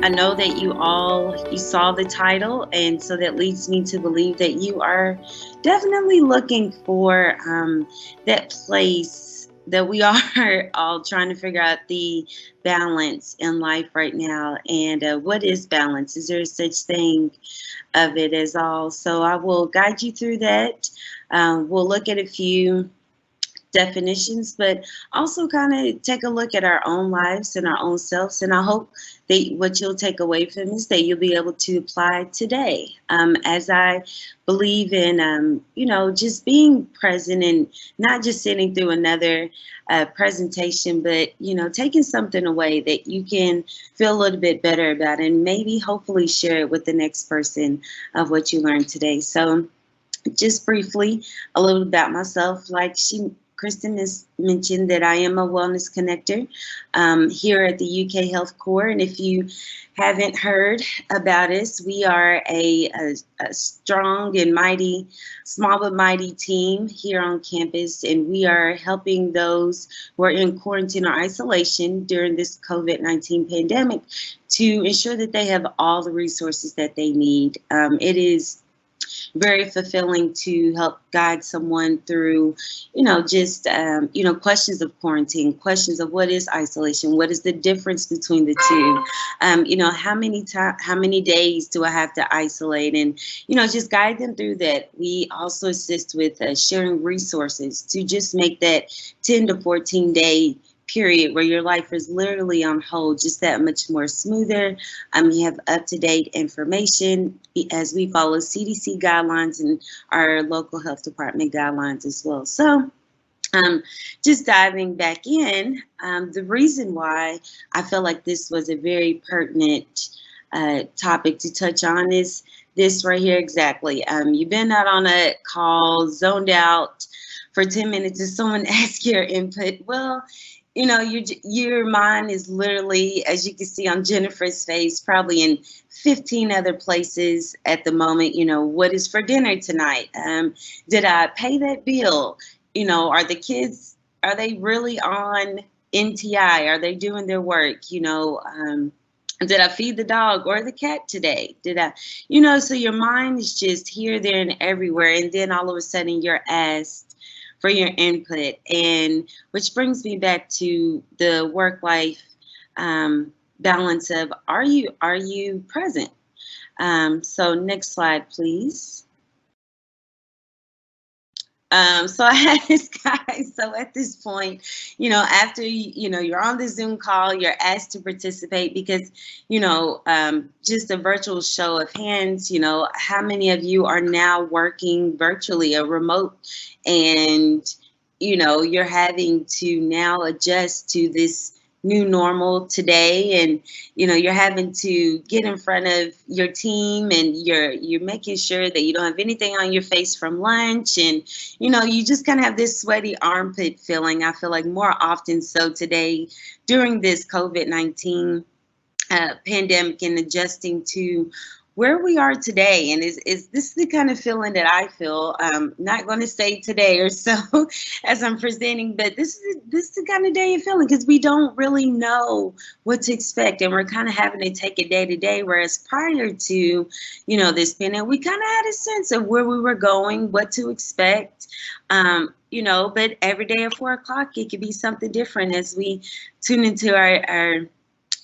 I know that you saw the title, and so that leads me to believe that you are definitely looking for that place that we are all trying to figure out the balance in life right now. And what is balance? Is there such thing of it as all? So I will guide you through that. We'll look at a few definitions, but also kind of take a look at our own lives and our own selves. And I hope that what you'll take away from this, that you'll be able to apply today. As I believe in, just being present and not just sitting through another presentation, but, taking something away that you can feel a little bit better about and maybe hopefully share it with the next person of what you learned today. So, just briefly, a little about myself. Kristen has mentioned that I am a wellness connector here at the UK Health Corps. And if you haven't heard about us, we are a strong and mighty, small but mighty team here on campus. And we are helping those who are in quarantine or isolation during this COVID-19 pandemic to ensure that they have all the resources that they need. It is very fulfilling to help guide someone through, questions of quarantine, questions of what is isolation, what is the difference between the two, how many days do I have to isolate, and just guide them through that. We also assist with sharing resources to just make that 10 to 14 day period where your life is literally on hold just that much more smoother. You have up-to-date information as we follow CDC guidelines and our local health department guidelines as well. So just diving back in, the reason why I feel like this was a very pertinent topic to touch on is this right here exactly. You've been out on a call, zoned out for 10 minutes, and someone asks your input. Well, your mind is literally, as you can see on Jennifer's face, probably in 15 other places at the moment. What is for dinner tonight? Did I pay that bill? Are the kids, are they really on NTI? Are they doing their work? Did I feed the dog or the cat today? So your mind is just here, there, and everywhere. And then all of a sudden you're asked for your input, and which brings me back to the work-life balance of are you present? So next slide, please. So I had this guy. So at this point, after you're on the Zoom call, you're asked to participate because, just a virtual show of hands, how many of you are now working virtually, a remote, and, you're having to now adjust to this new normal today, and you're having to get in front of your team, and you're making sure that you don't have anything on your face from lunch, and you just kind of have this sweaty armpit feeling. I feel like more often so today during this COVID-19 pandemic, and adjusting to where we are today. And is this the kind of feeling that I feel? Not going to say today or so as I'm presenting, but this is the kind of day you're feeling, because we don't really know what to expect, and we're kind of having to take it day to day. Whereas prior to this pandemic, we kind of had a sense of where we were going, what to expect. But every day at 4 o'clock, it could be something different as we tune into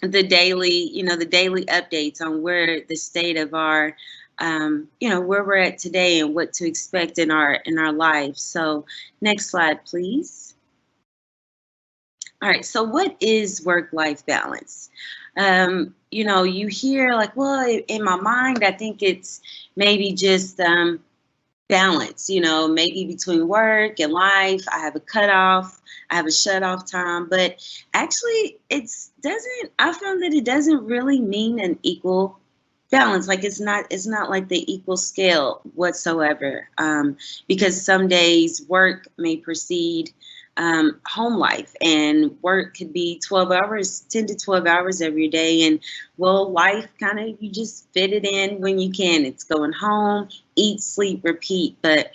the daily updates on where the state of our, where we're at today and what to expect in our lives. So next slide, please. All right. So what is work-life balance? You hear like, well, in my mind, I think it's maybe just balance, maybe between work and life. I have a cutoff, I have a shut off time, but actually I found that it doesn't really mean an equal balance. Like it's not like the equal scale whatsoever. Because some days work may precede home life, and work could be 12 hours, 10 to 12 hours every day. And life kind of, you just fit it in when you can. It's going home, eat, sleep, repeat. But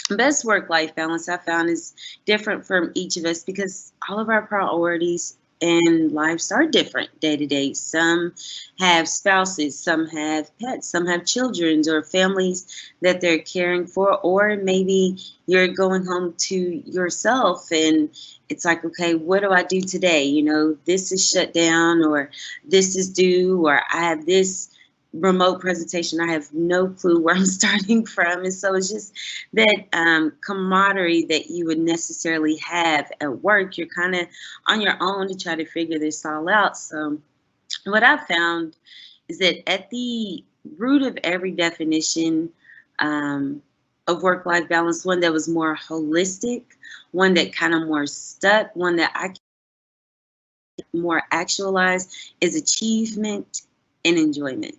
best work-life balance I found is different from each of us, because all of our priorities and lives are different day to day. Some have spouses, some have pets, some have children or families that they're caring for, or maybe you're going home to yourself and it's like, okay, what do I do today? You know, this is shut down, or this is due, or I have this remote presentation. I have no clue where I'm starting from. And so it's just that camaraderie that you would necessarily have at work. You're kind of on your own to try to figure this all out. So what I found is that at the root of every definition of work-life balance, one that was more holistic, one that kind of more stuck, one that I can more actualize, is achievement and enjoyment.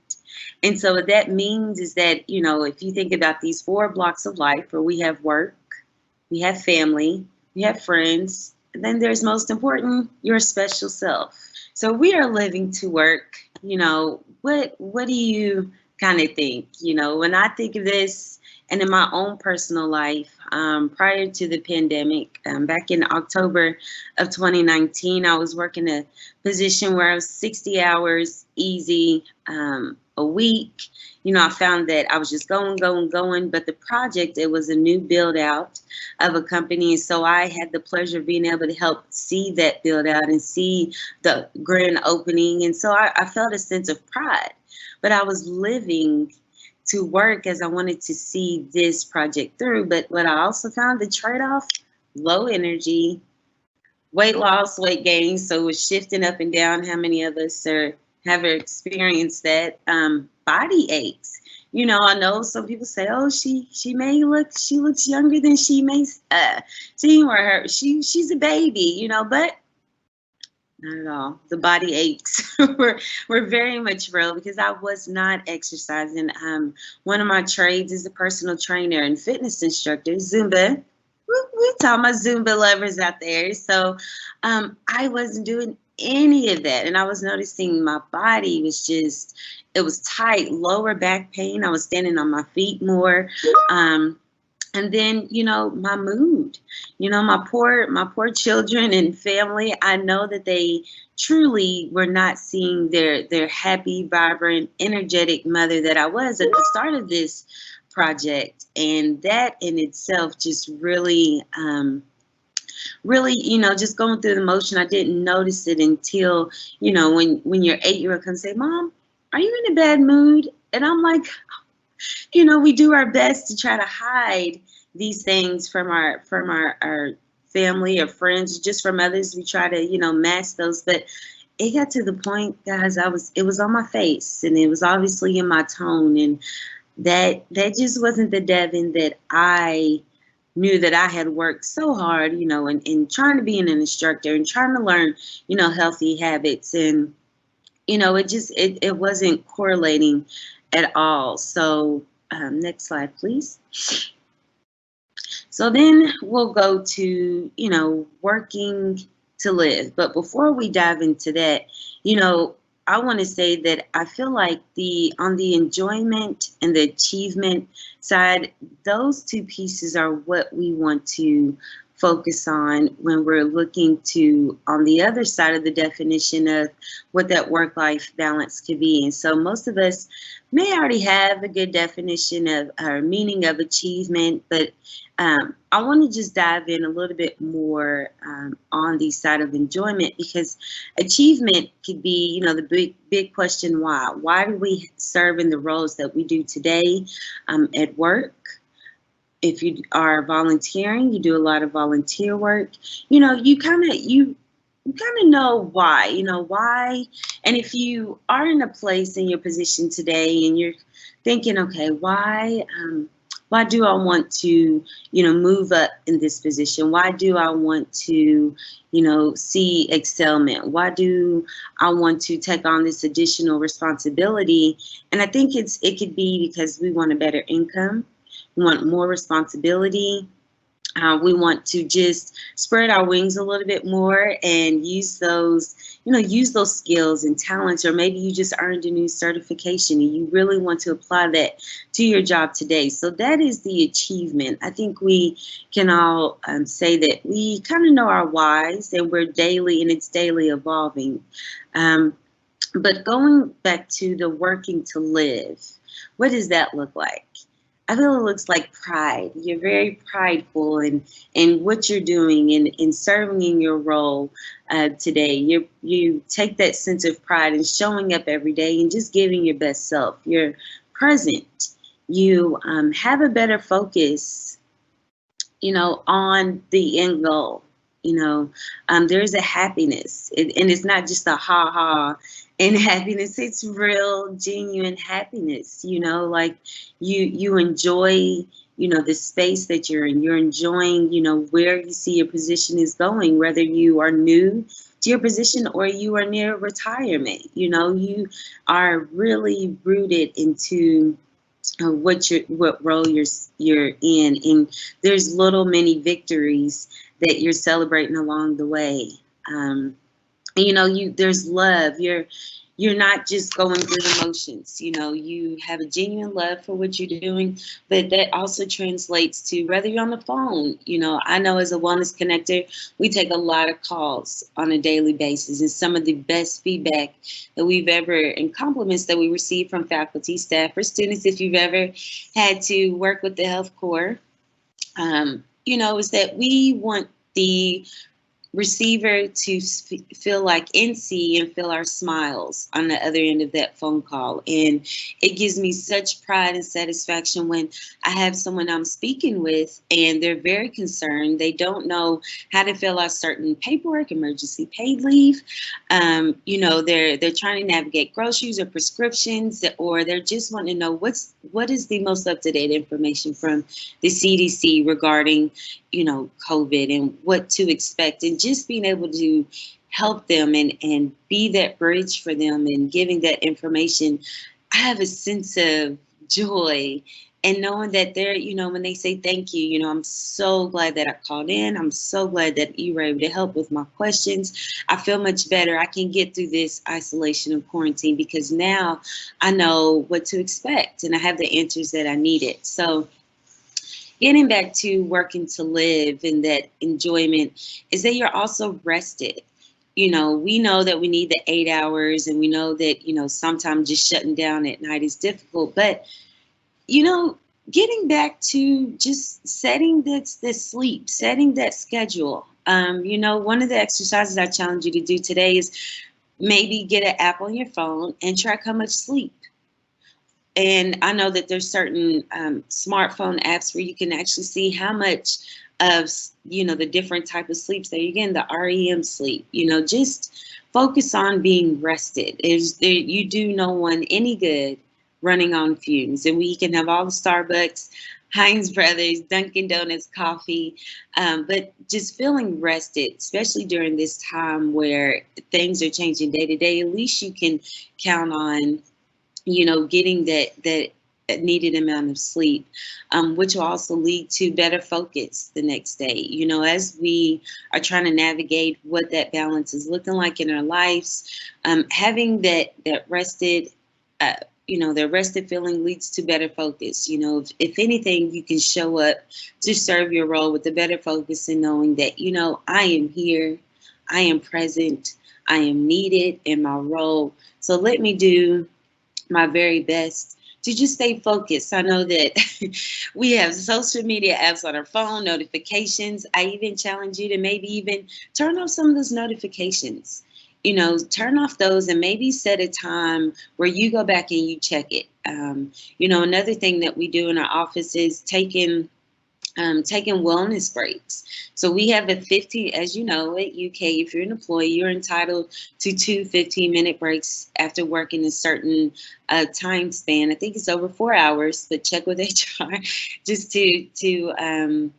And so what that means is that, you know, if you think about these 4 blocks of life, where we have work, we have family, we have friends, and then there's, most important, your special self. So we are living to work. You know, what do you kind of think? You know, when I think of this, and in my own personal life, prior to the pandemic, back in October of 2019, I was working a position where I was 60 hours easy a week. You know, I found that I was just going, but the project, it was a new build out of a company. And so I had the pleasure of being able to help see that build out and see the grand opening. And so I felt a sense of pride, but I was living to work as I wanted to see this project through. But what I also found, the trade-off, low energy, weight loss, weight gain. So it was shifting up and down. How many of us have experienced that? Body aches. You know, I know some people say, oh, she looks younger than she may seem, or she's a baby, you know, but not at all. The body aches were very much real because I was not exercising. One of my trades is a personal trainer and fitness instructor, Zumba. We talk about Zumba lovers out there. So I wasn't doing any of that. And I was noticing my body was just, it was tight, lower back pain. I was standing on my feet more. And then, you know, my mood, you know, my poor children and family, I know that they truly were not seeing their happy, vibrant, energetic mother that I was at the start of this project. And that in itself just really, you know, just going through the motion, I didn't notice it until, you know, when your 8-year-old comes and say, Mom, are you in a bad mood? And I'm like, you know, we do our best to try to hide these things from our family or friends, just from others. We try to, you know, mask those. But it got to the point, guys, it was on my face, and it was obviously in my tone. And that just wasn't the Davin that I knew that I had worked so hard, you know, in trying to be an instructor and trying to learn, you know, healthy habits. And, you know, it wasn't correlating at all. So next slide, please. So then we'll go to, you know, working to live. But before we dive into that, you know, I want to say that I feel like on the enjoyment and the achievement side, those 2 pieces are what we want to focus on when we're looking to, on the other side of the definition of what that work-life balance could be. And so most of us may already have a good definition of or meaning of achievement, but I want to just dive in a little bit more on the side of enjoyment, because achievement could be, you know, the big question, why? Why do we serve in the roles that we do today at work? If you are volunteering, you do a lot of volunteer work, you know, you kind of know why, you know, why. And if you are in a place in your position today and you're thinking, okay, why do I want to, you know, move up in this position? Why do I want to, you know, see excelment? Why do I want to take on this additional responsibility? And I think it could be because we want a better income. We want more responsibility. We want to just spread our wings a little bit more and use those, use those skills and talents, or maybe you just earned a new certification and you really want to apply that to your job today. So that is the achievement. I think we can all say that we kind of know our whys and we're daily, and it's daily evolving. Um, but going back to the working to live, what does that look like? I feel it looks like pride. You're very prideful in what you're doing and in serving in your role today. You take that sense of pride in showing up every day and just giving your best self. You're present. You have a better focus, on the end goal. There's a happiness, and it's not just a ha ha and happiness. It's real, genuine happiness. Like you enjoy, the space that you're in. You're enjoying, where you see your position is going, whether you are new to your position or you are near retirement. You are really rooted into what role you're in, and there's little many victories that you're celebrating along the way. There's love. You're not just going through the motions. You have a genuine love for what you're doing, but that also translates to whether you're on the phone. I know as a wellness connector, we take a lot of calls on a daily basis, and some of the best feedback that we've ever, and compliments that we receive from faculty, staff, or students, if you've ever had to work with the health corps, is that we want the receiver to feel like NC and feel our smiles on the other end of that phone call. And it gives me such pride and satisfaction when I have someone I'm speaking with and they're very concerned. They don't know how to fill out certain paperwork, emergency paid leave. They're trying to navigate groceries or prescriptions, or they're just wanting to know what is the most up-to-date information from the CDC regarding COVID and what to expect, and just being able to help them and be that bridge for them and giving that information. I have a sense of joy and knowing that they're, when they say thank you, I'm so glad that I called in. I'm so glad that you were able to help with my questions. I feel much better. I can get through this isolation and quarantine because now I know what to expect and I have the answers that I needed. So getting back to working to live and that enjoyment is that you're also rested. We know that we need the 8 hours, and we know that, sometimes just shutting down at night is difficult. But, getting back to just setting that sleep, setting that schedule. One of the exercises I challenge you to do today is maybe get an app on your phone and track how much sleep. And I know that there's certain smartphone apps where you can actually see how much of, the different type of sleeps that you're getting, the REM sleep. Just focus on being rested. You do no one any good running on fumes. And we can have all the Starbucks, Heinz Brothers, Dunkin' Donuts, coffee, but just feeling rested, especially during this time where things are changing day to day. At least you can count on getting that needed amount of sleep, which will also lead to better focus the next day. As we are trying to navigate what that balance is looking like in our lives, having that rested, the rested feeling leads to better focus. If anything, you can show up to serve your role with a better focus and knowing that, I am here, I am present, I am needed in my role. So let me do my very best to just stay focused. I know that we have social media apps on our phone, notifications. I even challenge you to maybe even turn off some of those notifications. Turn off those and maybe set a time where you go back and you check it. Another thing that we do in our office is taking wellness breaks. So we have a 15, as you know, at UK, if you're an employee, you're entitled to 2 15-minute breaks after working a certain time span. I think it's over 4 hours, but check with HR just to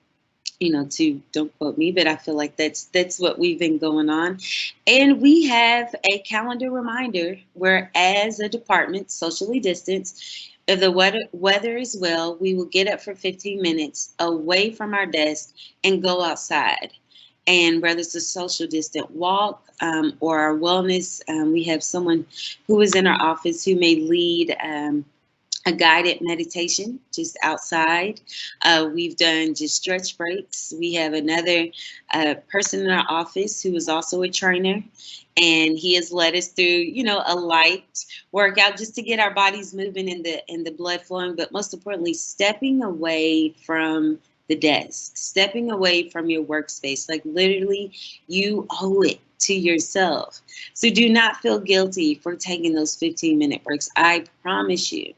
don't quote me, but I feel like that's what we've been going on. And we have a calendar reminder where, as a department, socially distanced, If the weather is well, we will get up for 15 minutes away from our desk and go outside. And whether it's a social distant walk or our wellness, we have someone who is in our office who may lead a guided meditation just outside. We've done just stretch breaks. We have another person in our office who is also a trainer, and he has led us through, a light workout just to get our bodies moving and the blood flowing. But most importantly, stepping away from the desk, stepping away from your workspace. Like literally, you owe it to yourself. So do not feel guilty for taking those 15-minute breaks. I promise you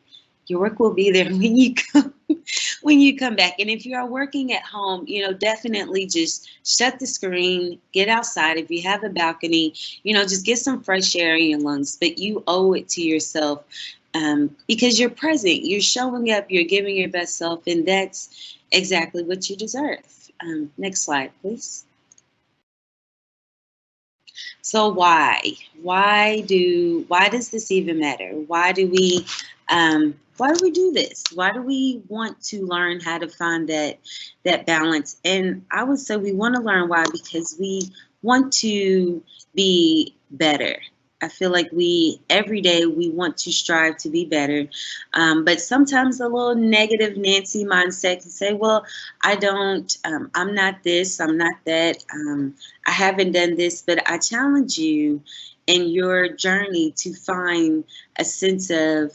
your work will be there when you come when you come back. And if you are working at home, definitely just shut the screen, get outside. If you have a balcony, just get some fresh air in your lungs. But you owe it to yourself because you're present, you're showing up, you're giving your best self, and that's exactly what you deserve. Next slide, please. So why does this even matter? Why do we do this? Why do we want to learn how to find that balance? And I would say we want to learn why because we want to be better. I feel like every day we want to strive to be better. But sometimes a little negative Nancy mindset can say, well, I'm not this, I'm not that, I haven't done this. But I challenge you in your journey to find a sense of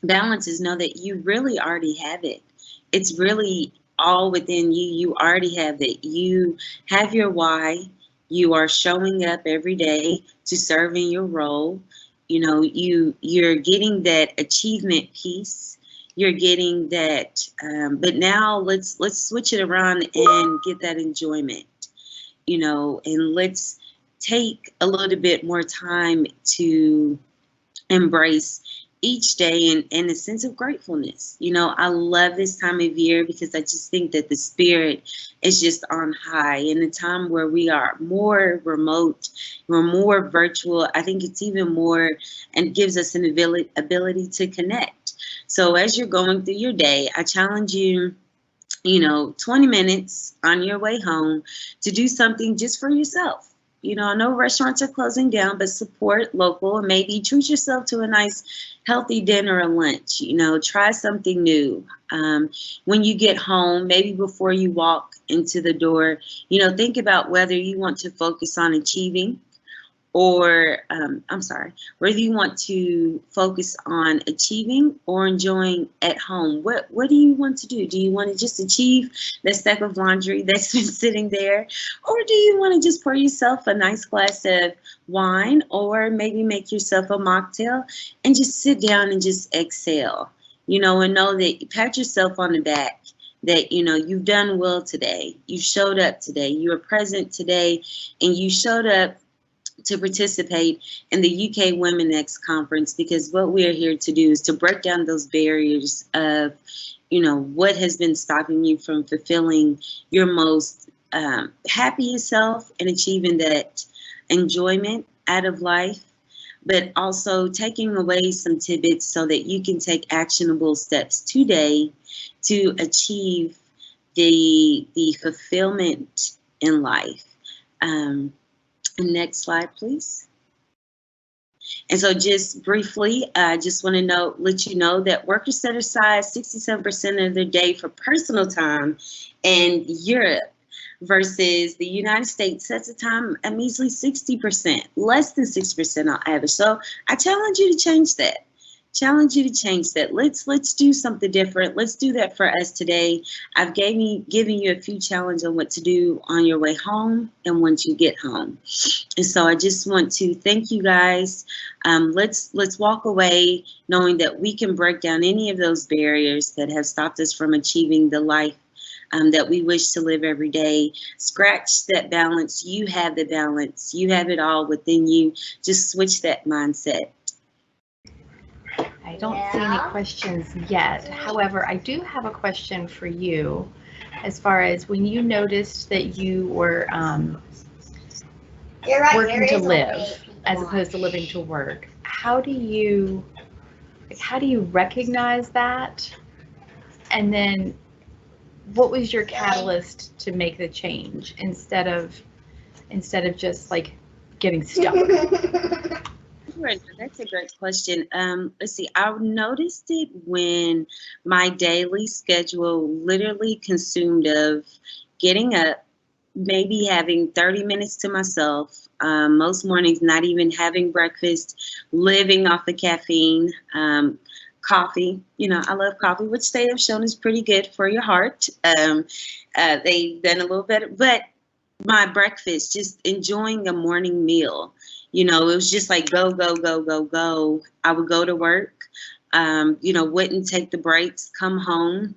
balance is know that you really already have it. It's really all within you. You already have it. You have your why. You are showing up every day to serve in your role. You're getting that achievement piece. You're getting that, but now let's switch it around and get that enjoyment. And let's take a little bit more time to embrace each day and a sense of gratefulness. I love this time of year because I just think that the spirit is just on high. In a time where we are more remote, we're more virtual, I think it's even more and gives us an ability to connect. So as you're going through your day, I challenge you, 20 minutes on your way home to do something just for yourself. I know restaurants are closing down, but support local and maybe treat yourself to a nice, healthy dinner or lunch. Try something new. When you get home, maybe before you walk into the door, think about whether you want to focus on achieving or whether you want to focus on achieving or enjoying at home. What do you want to do? Do you want to just achieve that stack of laundry that's been sitting there? Or do you want to just pour yourself a nice glass of wine or maybe make yourself a mocktail and just sit down and just exhale, and know that you pat yourself on the back that, you've done well today. You showed up today. You were present today and you showed up to participate in the UK Women Next conference, because what we are here to do is to break down those barriers of, what has been stopping you from fulfilling your most happiest self and achieving that enjoyment out of life, but also taking away some tidbits so that you can take actionable steps today to achieve the fulfillment in life. Next slide, please. And so just briefly, I just want to let you know that workers set aside 67% of their day for personal time in Europe versus the United States sets a time a measly 60%, less than 6% on average. So I challenge you to change that. Let's do something different. Let's do that for us today. I've given you a few challenges on what to do on your way home and once you get home. And so I just want to thank you guys. Let's walk away knowing that we can break down any of those barriers that have stopped us from achieving the life that we wish to live every day. Scratch that balance. You have the balance. You have it all within you. Just switch that mindset. I don't see any questions yet. However, I do have a question for you as far as when you noticed that you were working to live as opposed to living to work. How do you Like, how do you recognize that? And then what was your catalyst to make the change instead of just like getting stuck? Right, that's a great question. Let's see. I noticed it when my daily schedule literally consumed of getting up, maybe having 30 minutes to myself. Most mornings, not even having breakfast, living off the caffeine. Coffee, I love coffee, which they have shown is pretty good for your heart. They've done a little better, but my breakfast, just enjoying a morning meal. It was just like go, go, go, go, go. I would go to work, wouldn't take the breaks, come home,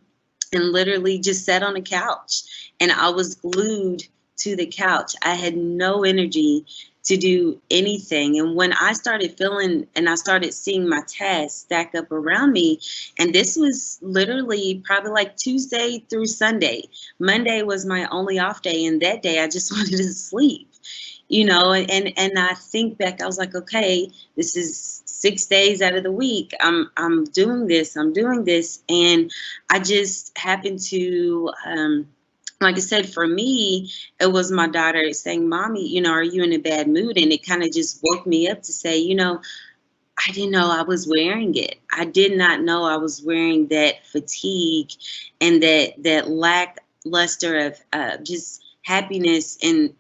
and literally just sat on the couch. And I was glued to the couch. I had no energy to do anything. And when I started feeling and I started seeing my tasks stack up around me, and this was literally probably like Tuesday through Sunday. Monday was my only off day, and that day I just wanted to sleep. And I think back, I was like, okay, this is 6 days out of the week. I'm doing this, and I just happened to like I said, for me, it was my daughter saying, Mommy, are you in a bad mood? And it kind of just woke me up to say, I didn't know I was wearing it. I did not know I was wearing that fatigue and that lackluster of just happiness and,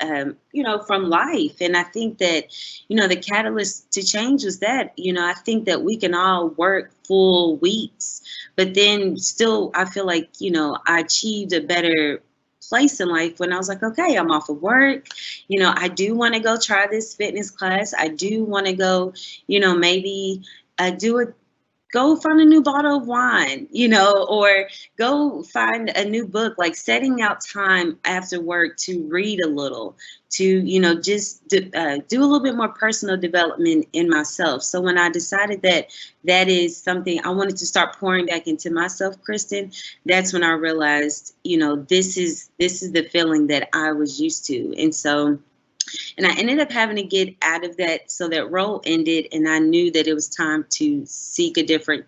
from life. And I think that, the catalyst to change was that, I think that we can all work full weeks, but then still, I feel like, I achieved a better place in life when I was like, okay, I'm off of work. I do want to go try this fitness class. I do want to go, maybe go find a new bottle of wine, or go find a new book, like setting out time after work to read a little, to, just do a little bit more personal development in myself. So when I decided that is something I wanted to start pouring back into myself, Kristen, that's when I realized, this is the feeling that I was used to. And I ended up having to get out of that. So that role ended, and I knew that it was time to seek a different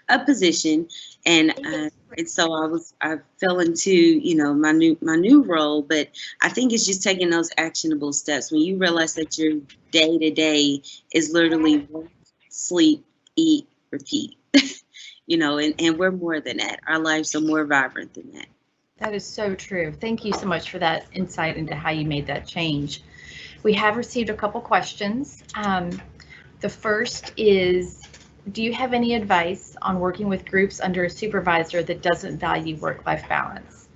a position. And so I fell into my new role. But I think it's just taking those actionable steps when you realize that your day to day is literally work, sleep, eat, repeat. And we're more than that. Our lives are more vibrant than that. That is so true. Thank you so much for that insight into how you made that change. We have received a couple questions. The first is, do you have any advice on working with groups under a supervisor that doesn't value work-life balance?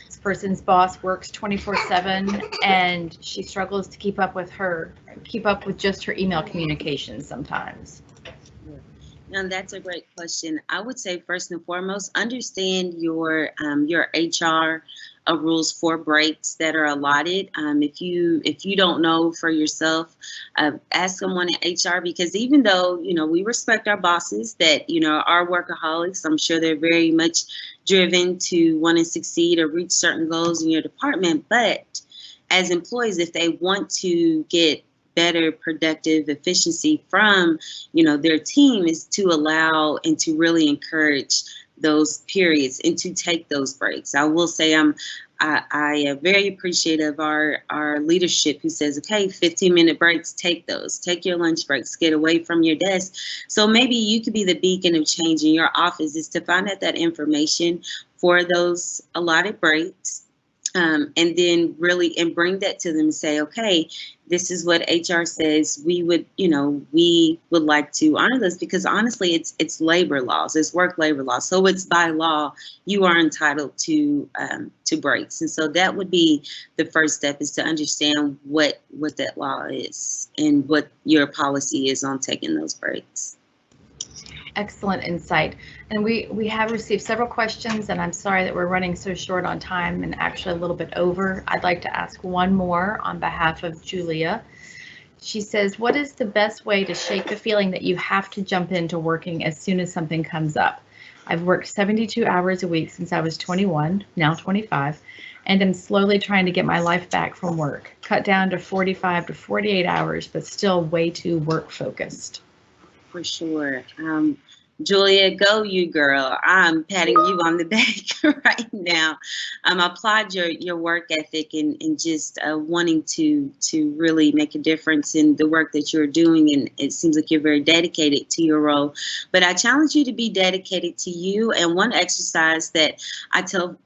This person's boss works 24/7 and she struggles to keep up with just her email communications sometimes. And that's a great question. I would say first and foremost, understand your HR rules for breaks that are allotted. If you don't know for yourself, ask someone in HR, because even though we respect our bosses that are workaholics, I'm sure they're very much driven to want to succeed or reach certain goals in your department. But as employees, if they want to get better productive efficiency from their team, is to allow and to really encourage those periods and to take those breaks. I will say I am very appreciative of our leadership who says, okay, 15-minute breaks, take those, take your lunch breaks, get away from your desk. So maybe you could be the beacon of change in your office, is to find out that information for those allotted breaks. And then bring that to them and say, okay, this is what HR says. We would like to honor this, because honestly, it's labor laws, it's work labor laws. So it's by law, you are entitled to breaks. And so that would be the first step, is to understand what that law is and what your policy is on taking those breaks. Excellent insight. And we have received several questions, and I'm sorry that we're running so short on time and actually a little bit over. I'd like to ask one more on behalf of Julia. She says, what is the best way to shake the feeling that you have to jump into working as soon as something comes up? I've worked 72 hours a week since I was 21, now 25, and I'm slowly trying to get my life back from work, cut down to 45 to 48 hours, but still way too work focused. For sure. Julia, go you girl. I'm patting you on the back right now. I applaud your work ethic and just wanting to really make a difference in the work that you're doing. And it seems like you're very dedicated to your role. But I challenge you to be dedicated to you. And one exercise that I tell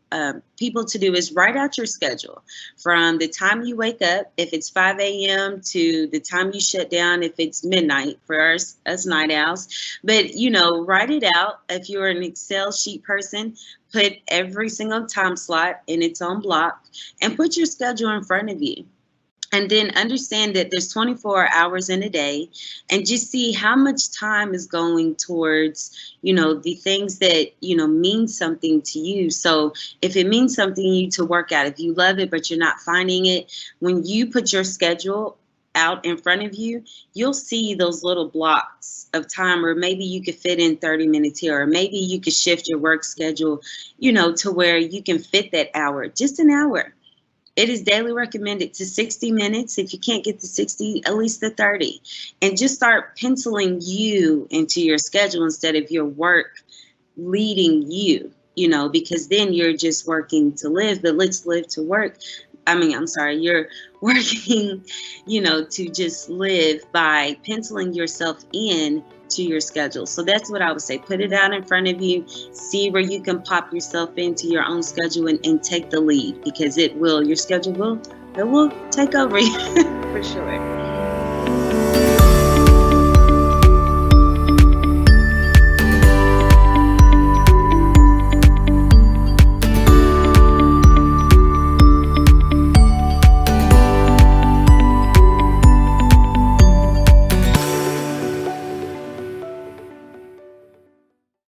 people to do is write out your schedule from the time you wake up, if it's 5 a.m. to the time you shut down, if it's midnight for us night owls. But, write it out. If you're an Excel sheet person, put every single time slot in its own block and put your schedule in front of you. And then understand that there's 24 hours in a day, and just see how much time is going towards, the things that, mean something to you. So if it means something to you to work out, if you love it, but you're not finding it, when you put your schedule out in front of you, you'll see those little blocks of time, or maybe you could fit in 30 minutes here, or maybe you could shift your work schedule, to where you can fit that hour, just an hour. It is daily recommended to 60 minutes. If you can't get to 60, at least the 30. And just start penciling you into your schedule instead of your work leading you, because then you're just working to live, but let's live to work. You're working, to just live by penciling yourself in to your schedule. So that's what I would say. Put it out in front of you, see where you can pop yourself into your own schedule and take the lead, because your schedule will take over you for sure.